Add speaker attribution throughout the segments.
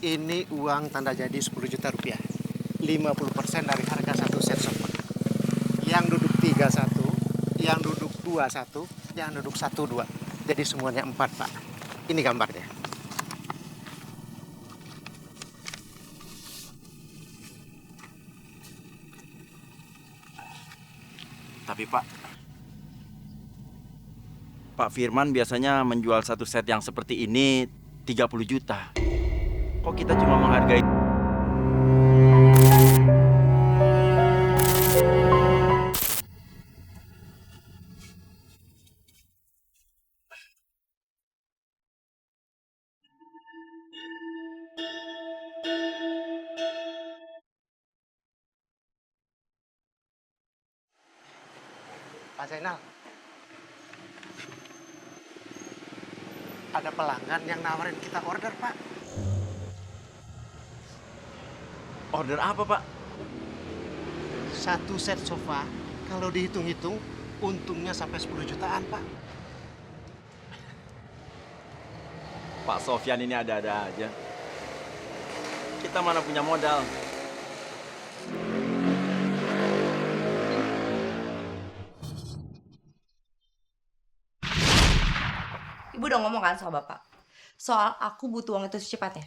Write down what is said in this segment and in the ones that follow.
Speaker 1: Ini uang tanda jadi 10 juta rupiah. 50% dari harga satu set sofa. Yang duduk 31, yang duduk 21, yang duduk 12. Jadi semuanya 4, Pak. Ini gambarnya.
Speaker 2: Tapi Pak Firman biasanya menjual satu set yang seperti ini 30 juta. Kok kita cuma menghargai?
Speaker 1: Pak Zainal, ada pelanggan yang nawarin kita order, Pak.
Speaker 2: Order apa, Pak?
Speaker 1: Satu set sofa, kalau dihitung-hitung, untungnya sampai 10 jutaan, Pak.
Speaker 2: Pak Sofyan ini ada-ada aja. Kita mana punya modal.
Speaker 3: Ibu udah ngomong kan sama bapak soal aku butuh uang itu secepatnya.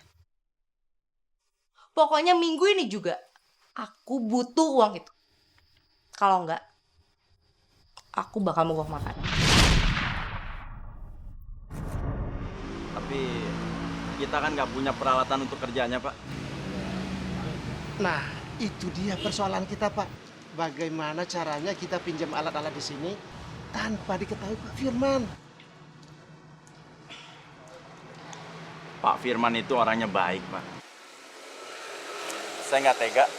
Speaker 3: Pokoknya minggu ini juga aku butuh uang itu. Kalau enggak, aku bakal mogok makan.
Speaker 2: Tapi kita kan nggak punya peralatan untuk kerjanya, Pak.
Speaker 1: Nah, itu dia persoalan kita, Pak. Bagaimana caranya kita pinjam alat-alat di sini tanpa diketahui Pak Firman?
Speaker 2: Pak Firman itu orangnya baik, Pak. Saya nggak tega.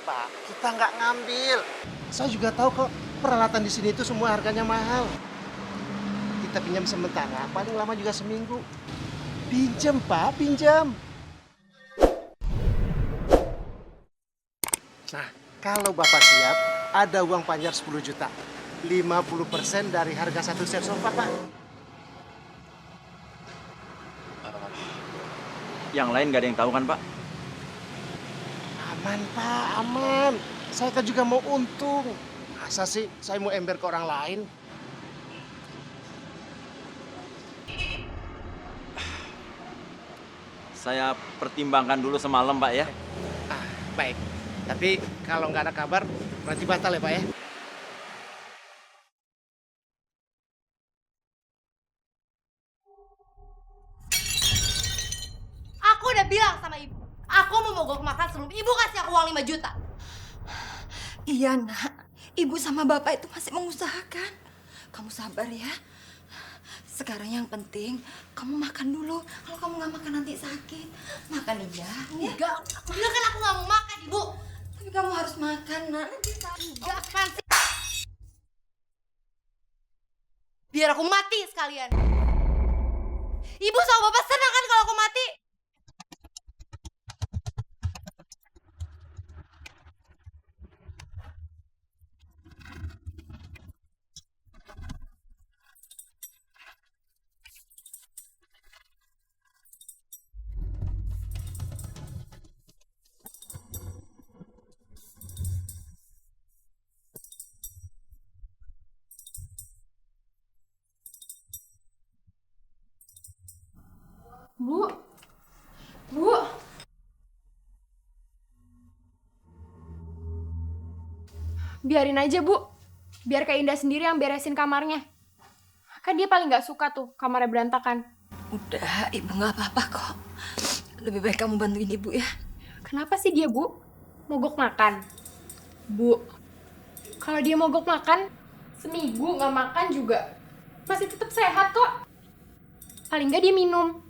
Speaker 1: Pak, kita nggak ngambil. Saya juga tahu kok peralatan di sini itu semua harganya mahal. Kita pinjam sementara, paling lama juga seminggu. Pinjam, Pak, pinjam. Nah, kalau Bapak siap, ada uang panjar 10 juta. 50% dari harga satu set sofa, Pak.
Speaker 2: Yang lain nggak ada yang tahu kan, Pak?
Speaker 1: Aman, Pak, aman. Saya kan juga mau untung. Masa sih saya mau ember ke orang lain?
Speaker 2: Saya pertimbangkan dulu semalam, Pak ya.
Speaker 1: Ah, baik. Tapi kalau nggak ada kabar, berarti batal ya, Pak ya?
Speaker 3: Aku udah bilang sama ibu, aku mau mogok makan sebelum ibu kasih aku uang 5 juta.
Speaker 4: Iya nak, ibu sama bapak itu masih mengusahakan. Kamu sabar ya. Sekarang yang penting kamu makan dulu. Kalau kamu nggak makan nanti sakit. Makan iya. Ya?
Speaker 3: Enggak, bilang kan aku nggak mau makan, ibu.
Speaker 4: Tapi kamu harus makan nak. Nanti sakit.
Speaker 3: Enggak, apaan sih? Biar aku mati sekalian. Ibu sama bapak senang kan kalau aku mati?
Speaker 5: Bu, Bu, biarin aja Bu, biar Kak Indah sendiri yang beresin kamarnya. Kan dia paling gak suka tuh kamarnya berantakan.
Speaker 4: Udah, ibu nggak apa-apa kok. Lebih baik kamu bantuin ibu ya.
Speaker 5: Kenapa sih dia Bu? Mogok makan? Bu, kalau dia mogok makan, seminggu gak makan juga masih tetap sehat kok. Paling gak dia minum.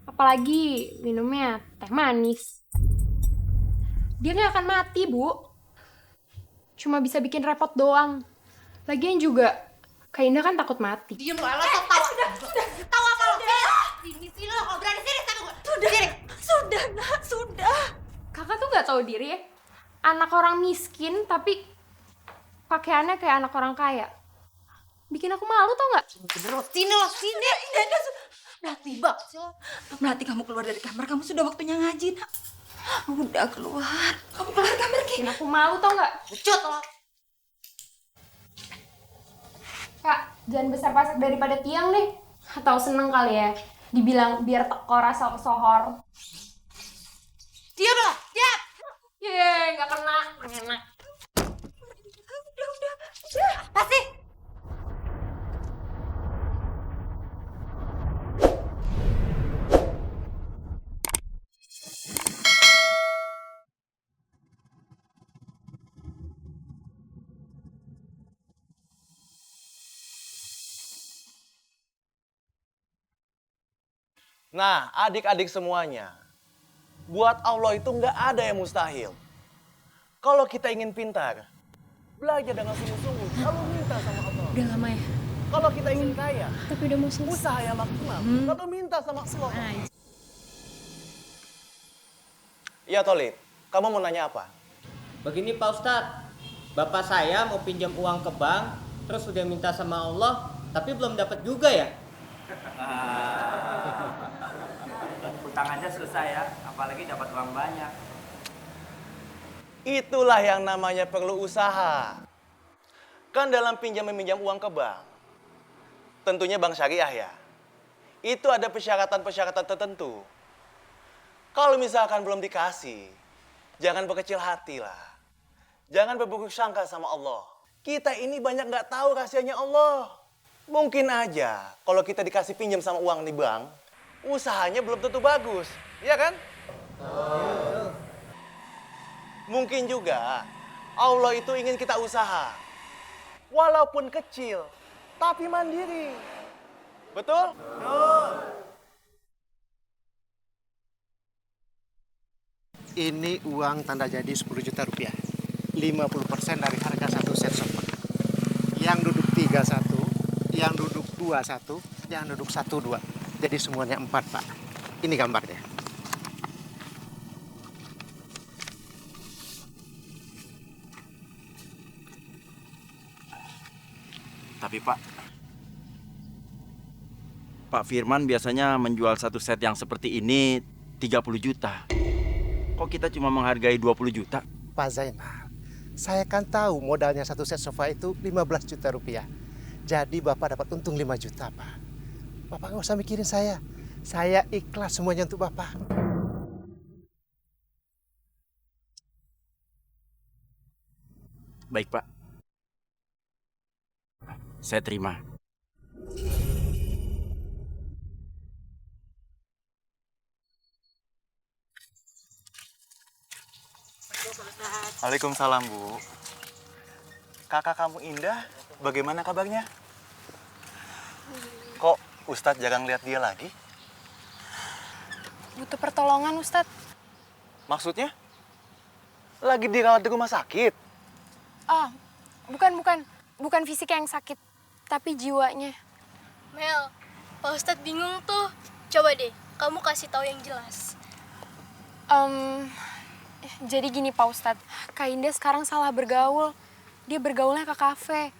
Speaker 5: Apalagi minumnya teh manis. Dia gak akan mati, Bu. Cuma bisa bikin repot doang. Lagian juga, Kak Indah kan takut mati.
Speaker 3: Diem lo, lo tahu. Sudah. Tahu apa lo? Sini lo, kalau berani sini sama gue.
Speaker 4: Sudah nak, sudah.
Speaker 5: Kakak tuh gak tahu diri ya. Anak orang miskin tapi pakaiannya kayak anak orang kaya. Bikin aku malu tau gak?
Speaker 3: Sini lo.
Speaker 4: Indah, sudah. Nah,
Speaker 3: ngerti banget sih lo.
Speaker 4: Melati, kamu keluar dari kamar, kamu sudah waktunya ngaji, nak. Udah keluar, kamu keluar kamar, Ki.
Speaker 5: Bikin aku malu tau nggak?
Speaker 3: Lucut lo.
Speaker 5: Kak, jangan besar pasak daripada tiang deh. Atau seneng kali ya, dibilang biar teko rasa kesohor.
Speaker 3: Diam lo, diam.
Speaker 5: Yeay, nggak kena. Enak.
Speaker 4: Udah.
Speaker 3: Pasti.
Speaker 6: Nah, adik-adik semuanya, buat Allah itu nggak ada yang mustahil. Kalau kita ingin pintar, belajar dengan sungguh-sungguh, lalu minta sama Allah.
Speaker 5: Udah lama ya?
Speaker 6: Kalau kita ingin kaya,
Speaker 5: Tapi udah mau selesai.
Speaker 6: usaha yang maksimal, lalu minta sama Allah. Iya, Tolib, kamu mau nanya apa?
Speaker 7: Begini Pak Ustadz, bapak saya mau pinjam uang ke bank, terus udah minta sama Allah, tapi belum dapat juga ya?
Speaker 8: Utang aja selesai ya, apalagi dapat uang banyak.
Speaker 6: Itulah yang namanya perlu usaha. Kan dalam pinjam-meminjam uang ke bank, tentunya bank syariah ya, itu ada persyaratan-persyaratan tertentu. Kalau misalkan belum dikasih, jangan berkecil hati lah. Jangan berburuk sangka sama Allah. Kita ini banyak nggak tahu rahasianya Allah. Mungkin aja kalau kita dikasih pinjam sama uang di bank, usahanya belum tentu bagus, iya kan? Mungkin juga Allah itu ingin kita usaha, walaupun kecil, tapi mandiri. Betul?
Speaker 1: Ini uang tanda jadi 10 juta rupiah. 50% dari harga satu set sofa. Yang duduk 31, yang duduk 21, yang duduk 12. Jadi semuanya 4, Pak. Ini gambarnya.
Speaker 2: Tapi Pak Firman biasanya menjual satu set yang seperti ini 30 juta. Kok kita cuma menghargai 20 juta?
Speaker 1: Pak Zainal, saya kan tahu modalnya satu set sofa itu 15 juta rupiah. Jadi Bapak dapat untung 5 juta, Pak. Bapak nggak usah mikirin saya. Saya ikhlas semuanya untuk Bapak.
Speaker 2: Baik, Pak. Saya terima.
Speaker 6: Waalaikumsalam, Bu. Kakak kamu Indah, bagaimana kabarnya? Kok Ustadz jarang lihat dia lagi?
Speaker 5: Butuh pertolongan, Ustadz.
Speaker 6: Maksudnya? Lagi dirawat di rumah sakit?
Speaker 5: Ah, bukan fisik yang sakit, tapi jiwanya.
Speaker 9: Mel, Pak Ustadz bingung tuh. Coba deh, kamu kasih tahu yang jelas.
Speaker 5: Jadi gini Pak Ustadz, Kak Indah sekarang salah bergaul. Dia bergaulnya ke kafe.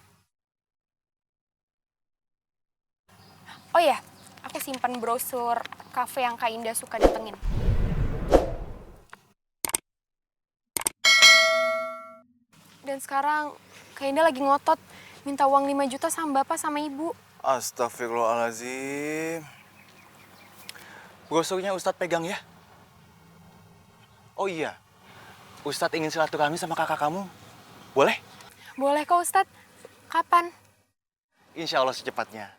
Speaker 5: Oh ya, aku simpan brosur kafe yang Kak Indah suka datengin. Dan sekarang Kak Indah lagi ngotot minta uang 5 juta sama bapak sama ibu.
Speaker 6: Astagfirullahaladzim. Brosurnya Ustadz pegang ya? Oh iya, Ustadz ingin silaturahmi sama kakak kamu. Boleh?
Speaker 5: Boleh kok Ustadz. Kapan?
Speaker 6: Insya Allah secepatnya.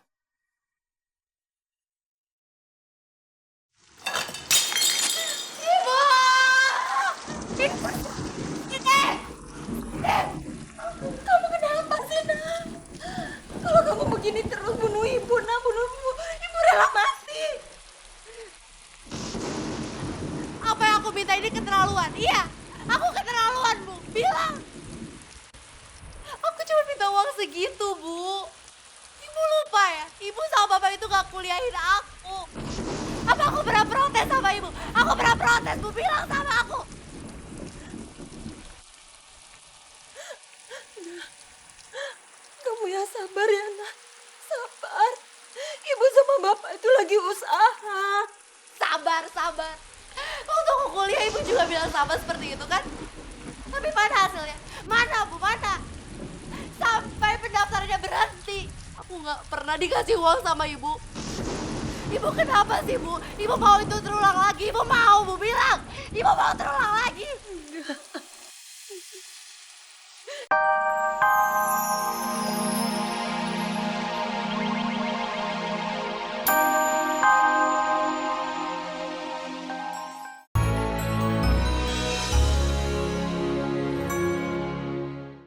Speaker 4: Kamu kenapa sih, nak? Kalau kamu begini terus bunuh ibu, nak, bunuh ibu. Ibu rela mati.
Speaker 3: Apa yang aku minta ini keterlaluan? Iya, aku keterlaluan, Bu. Bilang. Aku cuma minta uang segitu, Bu. Ibu lupa ya? Ibu sama bapak itu gak kuliahin aku. Apa aku pernah protes sama ibu? Aku pernah protes, Bu. Bilang sama aku.
Speaker 4: Kamu yang sabar ya, nak. Sabar. Ibu sama bapak itu lagi usaha.
Speaker 3: Sabar, sabar. Waktu aku kuliah ibu juga bilang sama seperti itu kan? Tapi mana hasilnya? Mana bu, mana? Sampai pendaftarannya berhenti. Aku nggak pernah dikasih uang sama ibu. Ibu kenapa sih bu? Ibu mau itu terulang lagi? Ibu mau bu bilang? Ibu mau terulang lagi?